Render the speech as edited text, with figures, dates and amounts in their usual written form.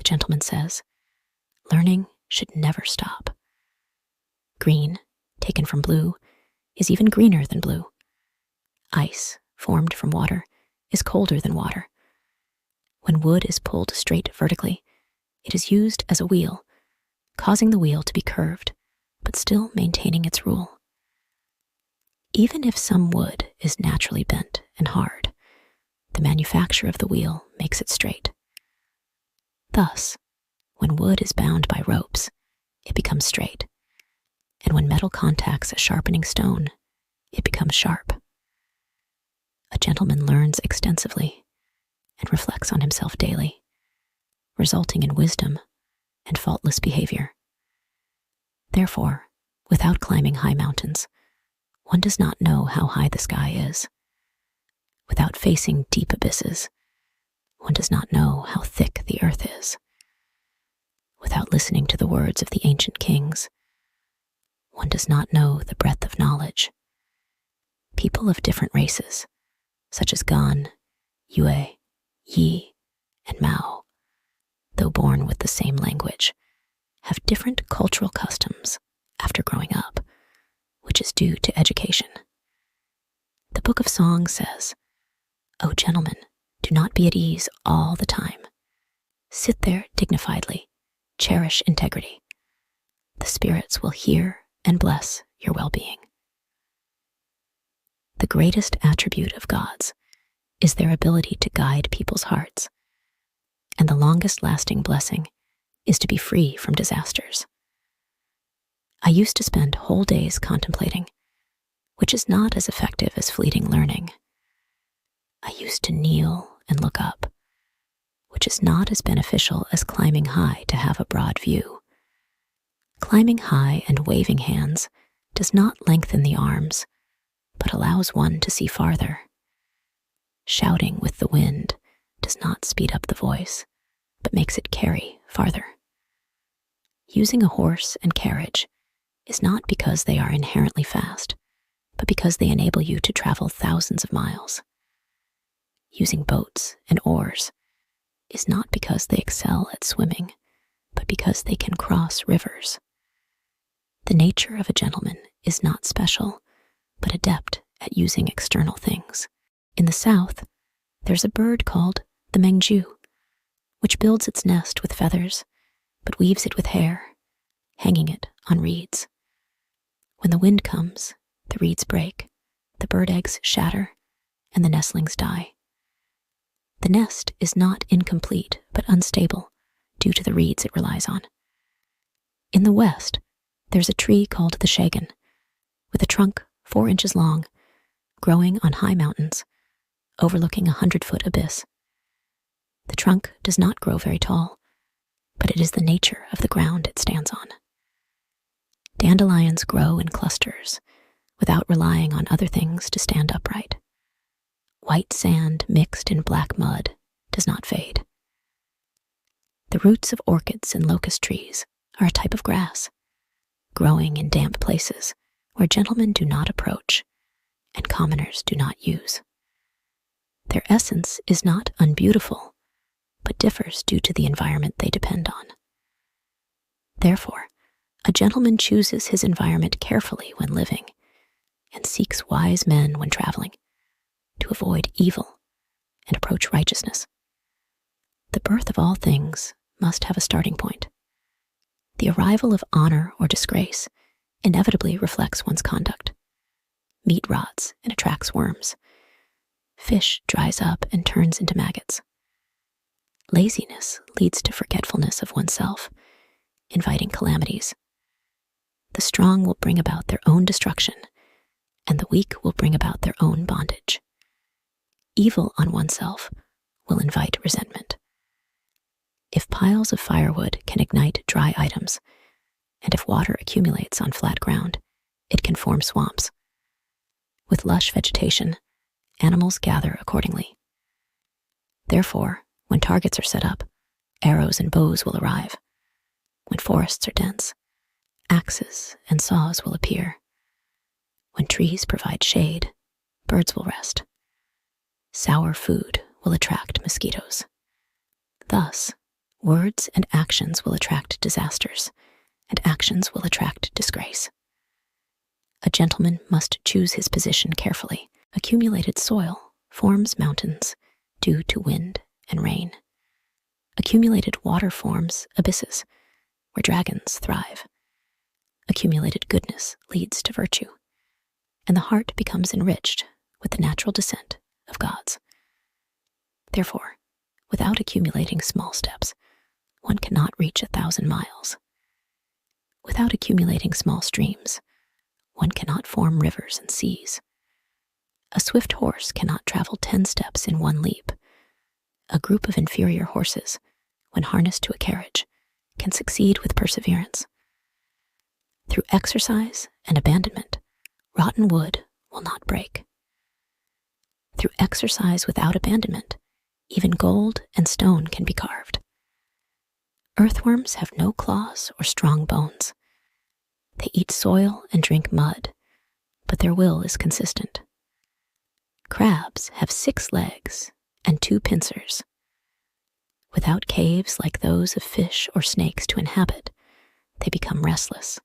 gentleman says, learning should never stop. Green, taken from blue, is even greener than blue. Ice, formed from water, is colder than water. When wood is pulled straight vertically, it is used as a wheel, causing the wheel to be curved, but still maintaining its rule. Even if some wood is naturally bent and hard, the manufacture of the wheel makes it straight. Thus, when wood is bound by ropes, it becomes straight, and when metal contacts a sharpening stone, it becomes sharp. A gentleman learns extensively and reflects on himself daily, resulting in wisdom and faultless behavior. Therefore, without climbing high mountains, one does not know how high the sky is. Without facing deep abysses, one does not know how thick the earth is. Without listening to the words of the ancient kings, one does not know the breadth of knowledge. People of different races, such as Gan, Yue, Yi, and Mao, though born with the same language, have different cultural customs after growing up, which is due to education. The Book of Songs says, "O gentlemen, do not be at ease all the time. Sit there dignifiedly, cherish integrity. The spirits will hear and bless your well-being." The greatest attribute of God's is their ability to guide people's hearts, and the longest-lasting blessing is to be free from disasters. I used to spend whole days contemplating, which is not as effective as fleeting learning. I used to kneel and look up, which is not as beneficial as climbing high to have a broad view. Climbing high and waving hands does not lengthen the arms, but allows one to see farther. Shouting with the wind does not speed up the voice, but makes it carry farther. Using a horse and carriage is not because they are inherently fast, but because they enable you to travel thousands of miles. Using boats and oars is not because they excel at swimming, but because they can cross rivers. The nature of a gentleman is not special, but adept at using external things. In the south, there's a bird called the mengju, which builds its nest with feathers, but weaves it with hair, hanging it on reeds. When the wind comes, the reeds break, the bird eggs shatter, and the nestlings die. The nest is not incomplete, but unstable, due to the reeds it relies on. In the west, there's a tree called the shagan, with a trunk 4 inches long, growing on high mountains, overlooking a 100-foot abyss. The trunk does not grow very tall, but it is the nature of the ground it stands on. Dandelions grow in clusters, without relying on other things to stand upright. White sand mixed in black mud does not fade. The roots of orchids and locust trees are a type of grass, growing in damp places where gentlemen do not approach and commoners do not use. Their essence is not unbeautiful, but differs due to the environment they depend on. Therefore, a gentleman chooses his environment carefully when living, and seeks wise men when traveling, to avoid evil and approach righteousness. The birth of all things must have a starting point. The arrival of honor or disgrace inevitably reflects one's conduct. Meat rots and attracts worms. Fish dries up and turns into maggots. Laziness leads to forgetfulness of oneself, inviting calamities. The strong will bring about their own destruction, and the weak will bring about their own bondage. Evil on oneself will invite resentment. If piles of firewood can ignite dry items, and if water accumulates on flat ground, it can form swamps. With lush vegetation, animals gather accordingly. Therefore, when targets are set up, arrows and bows will arrive. When forests are dense, axes and saws will appear. When trees provide shade, birds will rest. Sour food will attract mosquitoes. Thus, Words and actions will attract disasters, and actions will attract disgrace. A gentleman must choose his position carefully. Accumulated soil forms mountains due to wind and rain. Accumulated water forms abysses where dragons thrive. Accumulated goodness leads to virtue, and the heart becomes enriched with the natural descent of gods. Therefore, without accumulating small steps, one cannot reach 1,000 miles. Without accumulating small streams, one cannot form rivers and seas. A swift horse cannot travel 10 steps in one leap. A group of inferior horses, when harnessed to a carriage, can succeed with perseverance. Through exercise and abandonment, rotten wood will not break. Through exercise without abandonment, even gold and stone can be carved. Earthworms have no claws or strong bones. They eat soil and drink mud, but their will is consistent. Crabs have 6 legs and 2 pincers. Without caves like those of fish or snakes to inhabit, they become restless.